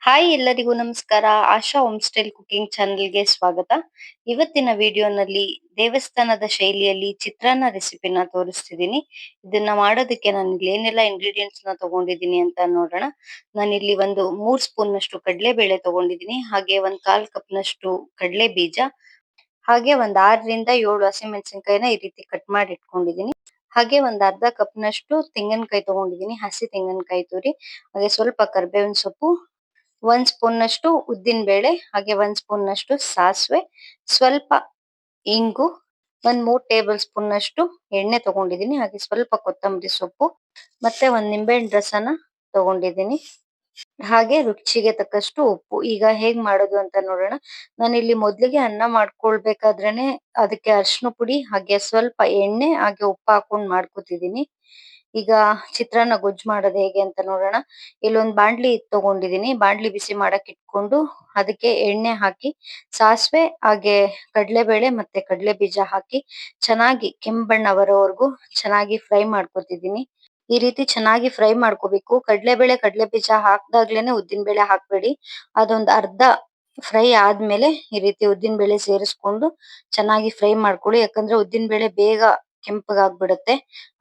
Hi ಎಲ್ಲರಿಗೂ ನಮಸ್ಕಾರ. ಆಶಾ home style cooking ಚಾನೆಲ್‌ಗೆ ಸ್ವಾಗತ. ಇವತ್ತಿನ ವಿಡಿಯೋನಲ್ಲಿ ದೇವಸ್ಥಾನದ ಶೈಲಿಯಲ್ಲಿ ಚಿತ್ರಾನ್ನ ರೆಸಿಪಿನ ತೋರಿಸ್ತಿದ್ದೀನಿ. ಇದನ್ನ ಮಾಡೋದಕ್ಕೆ ನಾನಿಲ್ಲಿ ಏನೆಲ್ಲ ಇಂಗ್ರೀಡಿಯೆಂಟ್ಸ್‌ನ ತಗೊಂಡಿದ್ದೀನಿ ಅಂತ ನೋಡೋಣ. ನಾನಿಲ್ಲಿ ಒಂದು 3 ಸ್ಪೂನ್‌ನಷ್ಟು ಕಡಲೆಬೇಳೆ ತಗೊಂಡಿದ್ದೀನಿ. ಹಾಗೆ ಒಂದು 1/4 ಕಪ್‌ನಷ್ಟು ಕಡಲೆ ಬೀಜ, ಹಾಗೆ ಒಂದು 6 ರಿಂದ 7 ಹಸಿಮೆಣಸಿನಕಾಯಿನ ಈ ರೀತಿ ಕಟ್ ಮಾಡಿ ಇಟ್ಕೊಂಡಿದ್ದೀನಿ. ಹಾಗೆ ಒಂದು ಅರ್ಧ ಕಪ್‌ನಷ್ಟು ತೆಂಗಿನಕಾಯಿ ತಗೊಂಡಿದ್ದೀನಿ, ಹಸಿ ತೆಂಗಿನಕಾಯಿ ತುರಿ. ಹಾಗೆ ಸ್ವಲ್ಪ ಕರಿಬೇವಿನ ಸೊಪ್ಪು, 1 ಸ್ಪೂನ್‌ನಷ್ಟು ಉದ್ದಿನ ಬೇಳೆ, ಹಾಗೆ 1 ಸ್ಪೂನ್‌ನಷ್ಟು ಸಾಸಿವೆ, ಸ್ವಲ್ಪ ಇಂಗು, ಒಂದು 3 ಟೇಬಲ್ ಸ್ಪೂನ್‌ನಷ್ಟು ಎಣ್ಣೆ ತಗೊಂಡಿದ್ದೀನಿ. ಹಾಗೆ ಸ್ವಲ್ಪ ಕೊತ್ತಂಬರಿ ಸೊಪ್ಪು, ಮತ್ತೆ ಒಂದು ನಿಂಬೆಹಣ್ಣು ರಸನ ತಗೊಂಡಿದ್ದೀನಿ. ಹಾಗೆ ರುಚಿಗೆ ತಕ್ಕಷ್ಟು ಉಪ್ಪು. ಈಗ ಹೇಗ್ ಮಾಡೋದು ಅಂತ ನೋಡೋಣ. ನಾನಿಲ್ಲಿ ಮೊದ್ಲಿಗೆ ಅನ್ನ ಮಾಡ್ಕೊಳ್ಬೇಕಾದ್ರೇನೆ ಅದಕ್ಕೆ ಅರಿಶಿನ ಪುಡಿ, ಹಾಗೆ ಸ್ವಲ್ಪ ಎಣ್ಣೆ, ಹಾಗೆ ಉಪ್ಪು ಹಾಕೊಂಡ್ ಮಾಡ್ಕೊತಿದ್ದೀನಿ. ಈಗ ಚಿತ್ರಾನ್ನ ಗೊಜ್ಜು ಮಾಡೋದು ಹೇಗೆ ಅಂತ ನೋಡೋಣ. ಇಲ್ಲೊಂದ್ ಬಾಂಡ್ಲಿ ತಗೊಂಡಿದ್ದೀನಿ. ಬಾಂಡ್ಲಿ ಬಿಸಿ ಮಾಡಕ್ ಇಟ್ಕೊಂಡು ಅದಕ್ಕೆ ಎಣ್ಣೆ ಹಾಕಿ, ಸಾಸಿವೆ ಹಾಗೆ ಕಡಲೆಬೇಳೆ ಮತ್ತೆ ಕಡಲೆ ಬೀಜ ಹಾಕಿ ಚೆನ್ನಾಗಿ ಕೆಂಪು ಬಣ್ಣ ಬರೋವರೆಗೂ ಚೆನ್ನಾಗಿ ಫ್ರೈ ಮಾಡ್ಕೊತಿದ್ದೀನಿ. ಈ ರೀತಿ ಚೆನ್ನಾಗಿ ಫ್ರೈ ಮಾಡ್ಕೋಬೇಕು. ಕಡಲೆಬೇಳೆ, ಕಡಲೆ ಬೀಜ ಹಾಕ್ದಾಗ್ಲೇನೆ ಉದ್ದಿನ ಬೇಳೆ ಹಾಕ್ಬೇಡಿ. ಅದೊಂದ್ ಅರ್ಧ ಫ್ರೈ ಆದ್ಮೇಲೆ ಈ ರೀತಿ ಉದ್ದಿನ ಬೇಳೆ ಸೇರಿಸ್ಕೊಂಡು ಚೆನ್ನಾಗಿ ಫ್ರೈ ಮಾಡ್ಕೊಳ್ಳಿ. ಯಾಕಂದ್ರೆ ಉದ್ದಿನ ಬೇಳೆ ಬೇಗ ಕೆಂಪಗಾಗ್ಬಿಡುತ್ತೆ.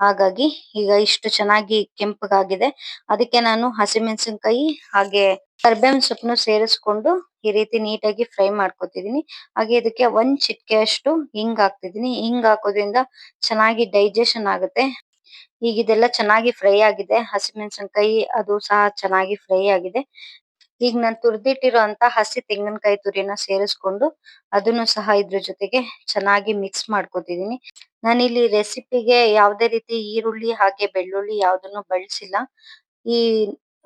ಹಾಗಾಗಿ ಈಗ ಇಷ್ಟು ಚೆನ್ನಾಗಿ ಕೆಂಪಗಾಗಿದೆ. ಅದಕ್ಕೆ ನಾನು ಹಸಿಮೆಣಸಿನಕಾಯಿ ಹಾಗೆ ಕರ್ಬೇವಿನ ಸೊಪ್ಪನ್ನು ಸೇರಿಸ್ಕೊಂಡು ಈ ರೀತಿ ನೀಟಾಗಿ ಫ್ರೈ ಮಾಡ್ಕೊತಿದೀನಿ. ಹಾಗೆ ಇದಕ್ಕೆ ಒಂದ್ ಚಿಟಿಕೆಯಷ್ಟು ಹಿಂಗ್ ಹಾಕ್ತಿದೀನಿ. ಹಿಂಗ್ ಹಾಕೋದ್ರಿಂದ ಚೆನ್ನಾಗಿ ಡೈಜೆಷನ್ ಆಗುತ್ತೆ. ಈಗ ಇದೆಲ್ಲ ಚೆನ್ನಾಗಿ ಫ್ರೈ ಆಗಿದೆ. ಹಸಿಮೆಣಸಿನಕಾಯಿ ಅದು ಸಹ ಚೆನ್ನಾಗಿ ಫ್ರೈ ಆಗಿದೆ. ಈಗ ನಾನು ತುರಿದಿಟ್ಟಿರೋಂತ ಹಸಿ ತೆಂಗಿನಕಾಯಿ ತುರಿನ ಸೇರಿಸ್ಕೊಂಡು ಅದನ್ನು ಸಹ ಇದ್ರ ಜೊತೆಗೆ ಚೆನ್ನಾಗಿ ಮಿಕ್ಸ್ ಮಾಡ್ಕೊತಿದೀನಿ. ನಾನಿಲ್ಲಿ ರೆಸಿಪಿಗೆ ಯಾವುದೇ ರೀತಿ ಈರುಳ್ಳಿ ಹಾಗೆ ಬೆಳ್ಳುಳ್ಳಿ ಯಾವುದನ್ನು ಬಳಸಿಲ್ಲ. ಈ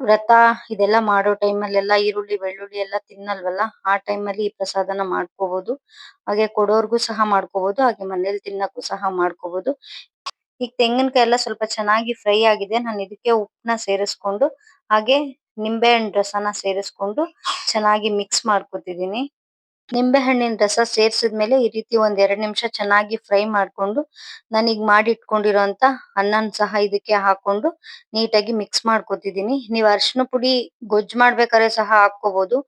ವ್ರತ ಇದೆಲ್ಲ ಮಾಡೋ ಟೈಮಲ್ಲೆಲ್ಲ ಈರುಳ್ಳಿ ಬೆಳ್ಳುಳ್ಳಿ ಎಲ್ಲ ತಿನ್ನಲ್ವಲ್ಲ, ಆ ಟೈಮಲ್ಲಿ ಈ ಪ್ರಸಾದನ ಮಾಡ್ಕೋಬಹುದು. ಹಾಗೆ ಕೊಡೋರ್ಗೂ ಸಹ ಮಾಡ್ಕೋಬಹುದು, ಹಾಗೆ ಮನೇಲಿ ತಿನ್ನಕ್ಕೂ ಸಹ ಮಾಡ್ಕೋಬಹುದು. ಈಗ ತೆಂಗಿನಕಾಯಿ ಎಲ್ಲ ಸ್ವಲ್ಪ ಚೆನ್ನಾಗಿ ಫ್ರೈ ಆಗಿದೆ. ನಾನು ಇದಕ್ಕೆ ಉಪ್ಪನ್ನ ಸೇರಿಸ್ಕೊಂಡು ಹಾಗೆ ನಿಂಬೆಹಣ್ಣು ರಸನ ಸೇರಿಸ್ಕೊಂಡು ಚೆನ್ನಾಗಿ ಮಿಕ್ಸ್ ಮಾಡ್ಕೊತಿದ್ದೀನಿ. ನಿಂಬೆ ಹಣ್ಣಿನ ರಸ ಸೇರ್ಸಿದ್ಮೇಲೆ ಈ ರೀತಿ ಒಂದ್ 2 ನಿಮಿಷ ಚೆನ್ನಾಗಿ ಫ್ರೈ ಮಾಡ್ಕೊಂಡು ನಾನೀಗ ಮಾಡಿ ಇಟ್ಕೊಂಡಿರೋಂತ ಅನ್ನನ ಸಹ ಇದಕ್ಕೆ ಹಾಕೊಂಡು ನೀಟಾಗಿ ಮಿಕ್ಸ್ ಮಾಡ್ಕೊತಿದ್ದೀನಿ. ನೀವ್ ಅರಿಶಿನ ಪುಡಿ ಗೊಜ್ಜು ಮಾಡ್ಬೇಕಾದ್ರೆ ಸಹ ಹಾಕೋಬಹುದು.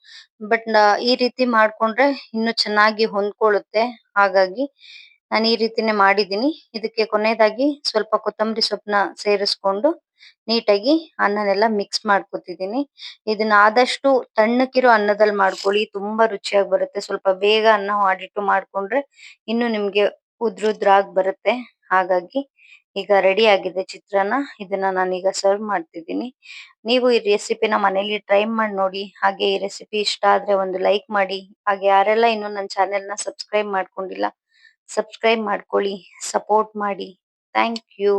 ಬಟ್ ಈ ರೀತಿ ಮಾಡ್ಕೊಂಡ್ರೆ ಇನ್ನು ಚೆನ್ನಾಗಿ ಹೊಂದ್ಕೊಳ್ಳುತ್ತೆ. ಹಾಗಾಗಿ ನಾನು ಈ ರೀತಿನೇ ಮಾಡಿದ್ದೀನಿ. ಇದಕ್ಕೆ ಕೊನೆಯದಾಗಿ ಸ್ವಲ್ಪ ಕೊತ್ತಂಬರಿ ಸೊಪ್ಪನ್ನ ಸೇರಿಸ್ಕೊಂಡು ನೀಟಾಗಿ ಅನ್ನನೆಲ್ಲ ಮಿಕ್ಸ್ ಮಾಡ್ಕೊತಿದ್ದೀನಿ. ಇದನ್ನ ಆದಷ್ಟು ತಣ್ಣಕ್ಕಿರೋ ಅನ್ನದಲ್ಲಿ ಮಾಡ್ಕೊಳ್ಳಿ, ತುಂಬಾ ರುಚಿಯಾಗಿ ಬರುತ್ತೆ. ಸ್ವಲ್ಪ ಬೇಗ ಅನ್ನ ಮಾಡಿಟ್ಟು ಮಾಡ್ಕೊಂಡ್ರೆ ಇನ್ನು ನಿಮ್ಗೆ ಉದ್ರುದ್ರಾಗಿ ಬರುತ್ತೆ. ಹಾಗಾಗಿ ಈಗ ರೆಡಿ ಆಗಿದೆ ಚಿತ್ರಾನ್ನ. ಇದನ್ನ ನಾನೀಗ ಸರ್ವ್ ಮಾಡ್ತಿದ್ದೀನಿ. ನೀವು ಈ ರೆಸಿಪಿನ ಮನೇಲಿ ಟ್ರೈ ಮಾಡಿ ನೋಡಿ. ಹಾಗೆ ಈ ರೆಸಿಪಿ ಇಷ್ಟ ಆದ್ರೆ ಒಂದು ಲೈಕ್ ಮಾಡಿ. ಹಾಗೆ ಯಾರೆಲ್ಲ ಇನ್ನು ನನ್ನ ಚಾನೆಲ್‌ನ ಸಬ್ಸ್ಕ್ರೈಬ್ ಮಾಡ್ಕೊಂಡಿಲ್ಲ, ಸಬ್ಸ್ಕ್ರೈಬ್ ಮಾಡ್ಕೊಳ್ಳಿ, ಸಪೋರ್ಟ್ ಮಾಡಿ. Thank you.